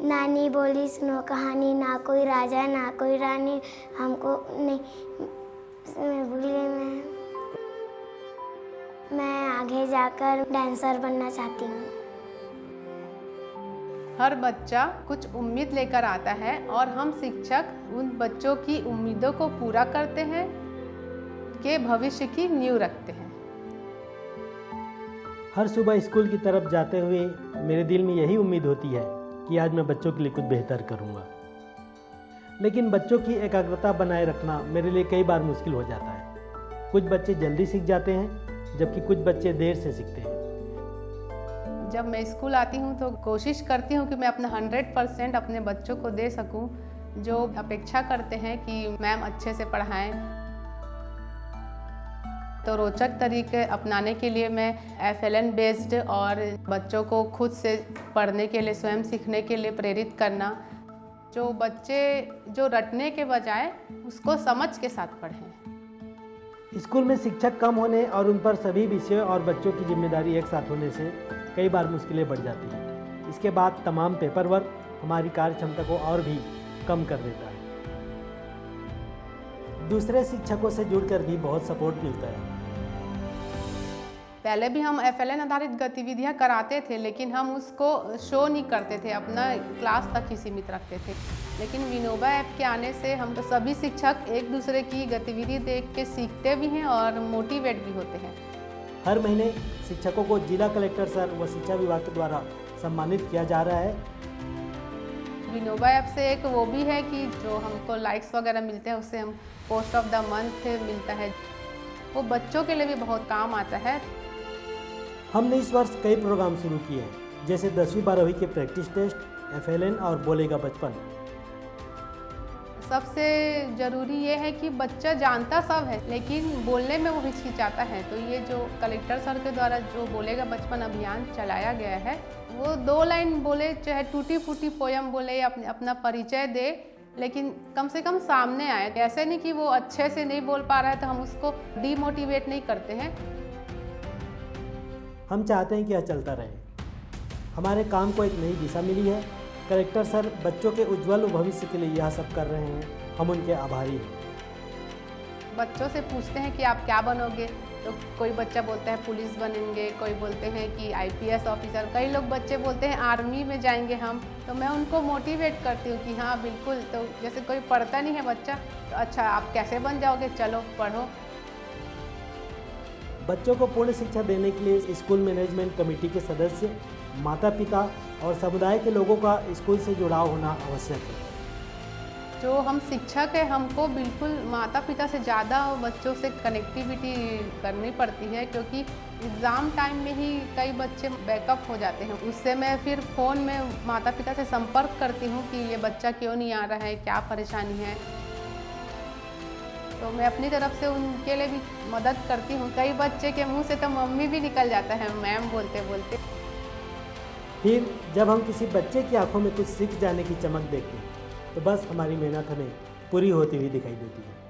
नानी बोली सुनो कहानी, ना कोई राजा ना कोई रानी, हमको नहीं, मैं भूल गई। मैं आगे जाकर डांसर बनना चाहती हूँ। हर बच्चा कुछ उम्मीद लेकर आता है और हम शिक्षक उन बच्चों की उम्मीदों को पूरा करते हैं, के भविष्य की नींव रखते हैं। हर सुबह स्कूल की तरफ जाते हुए मेरे दिल में यही उम्मीद होती है कि आज मैं बच्चों के लिए कुछ बेहतर करूंगा। लेकिन बच्चों की एकाग्रता बनाए रखना मेरे लिए कई बार मुश्किल हो जाता है। कुछ बच्चे जल्दी सीख जाते हैं, जबकि कुछ बच्चे देर से सीखते हैं। जब मैं स्कूल आती हूँ तो कोशिश करती हूँ कि मैं अपना 100% अपने बच्चों को दे सकूँ, जो अपेक्षा करते हैं कि मैम अच्छे से पढ़ाएं। तो रोचक तरीके अपनाने के लिए मैं FLN बेस्ड और बच्चों को खुद से पढ़ने के लिए, स्वयं सीखने के लिए प्रेरित करना, जो बच्चे जो रटने के बजाय उसको समझ के साथ पढ़ें। स्कूल में शिक्षक कम होने और उन पर सभी विषयों और बच्चों की जिम्मेदारी एक साथ होने से कई बार मुश्किलें बढ़ जाती हैं। इसके बाद तमाम पेपर वर्क हमारी कार्य क्षमता को और भी कम कर देता है। दूसरे शिक्षकों से जुड़कर भी बहुत सपोर्ट मिलता है। पहले भी हम FLN आधारित गतिविधियां कराते थे, लेकिन हम उसको शो नहीं करते थे, अपना क्लास तक ही सीमित रखते थे। लेकिन विनोबा ऐप के आने से हम तो सभी शिक्षक एक दूसरे की गतिविधि देख के सीखते भी हैं और मोटिवेट भी होते हैं। हर महीने शिक्षकों को जिला कलेक्टर सर व शिक्षा विभाग के द्वारा सम्मानित किया जा रहा है। विनोबा ऐप से एक वो भी है कि जो हमको लाइक्स वगैरह मिलते हैं, उससे हम पोस्ट ऑफ द मंथ मिलता है, वो बच्चों के लिए भी बहुत काम आता है। हमने इस वर्ष कई प्रोग्राम शुरू किए हैं, जैसे 10वीं 12वीं के प्रैक्टिस टेस्ट, FLN और बोलेगा बचपन। सबसे ज़रूरी ये है कि बच्चा जानता सब है, लेकिन बोलने में वो हिचकिचाता है। तो ये जो कलेक्टर सर के द्वारा जो बोलेगा बचपन अभियान चलाया गया है, वो 2 लाइन बोले, चाहे टूटी फूटी पोयम बोले, अपना परिचय दे, लेकिन कम से कम सामने आए। ऐसे नहीं कि वो अच्छे से नहीं बोल पा रहा है तो हम उसको डीमोटिवेट नहीं करते हैं। हम चाहते हैं कि यह चलता रहे। हमारे काम को एक नई दिशा मिली है। कलेक्टर सर बच्चों के उज्जवल भविष्य के लिए यह सब कर रहे हैं, हम उनके आभारी हैं। बच्चों से पूछते हैं कि आप क्या बनोगे, तो कोई बच्चा बोलता है पुलिस बनेंगे, कोई बोलते हैं कि IPS ऑफिसर, कई लोग बच्चे बोलते हैं आर्मी में जाएंगे हम। तो मैं उनको मोटिवेट करती हूँ कि हाँ बिल्कुल। तो जैसे कोई पढ़ता नहीं है बच्चा, तो अच्छा आप कैसे बन जाओगे, चलो पढ़ो। बच्चों को पूर्ण शिक्षा देने के लिए स्कूल मैनेजमेंट कमेटी के सदस्य, माता पिता और समुदाय के लोगों का स्कूल से जुड़ाव होना आवश्यक है। जो हम शिक्षक हैं, हमको बिल्कुल माता पिता से ज़्यादा बच्चों से कनेक्टिविटी करनी पड़ती है, क्योंकि एग्ज़ाम टाइम में ही कई बच्चे बैकअप हो जाते हैं। उससे मैं फिर फ़ोन में माता पिता से संपर्क करती हूँ कि ये बच्चा क्यों नहीं आ रहा है, क्या परेशानी है। तो मैं अपनी तरफ से उनके लिए भी मदद करती हूँ। कई बच्चे के मुंह से तो मम्मी भी निकल जाता है, मैम बोलते बोलते। फिर जब हम किसी बच्चे की आंखों में कुछ सीख जाने की चमक देखते हैं, तो बस हमारी मेहनत हमें पूरी होती हुई दिखाई देती है।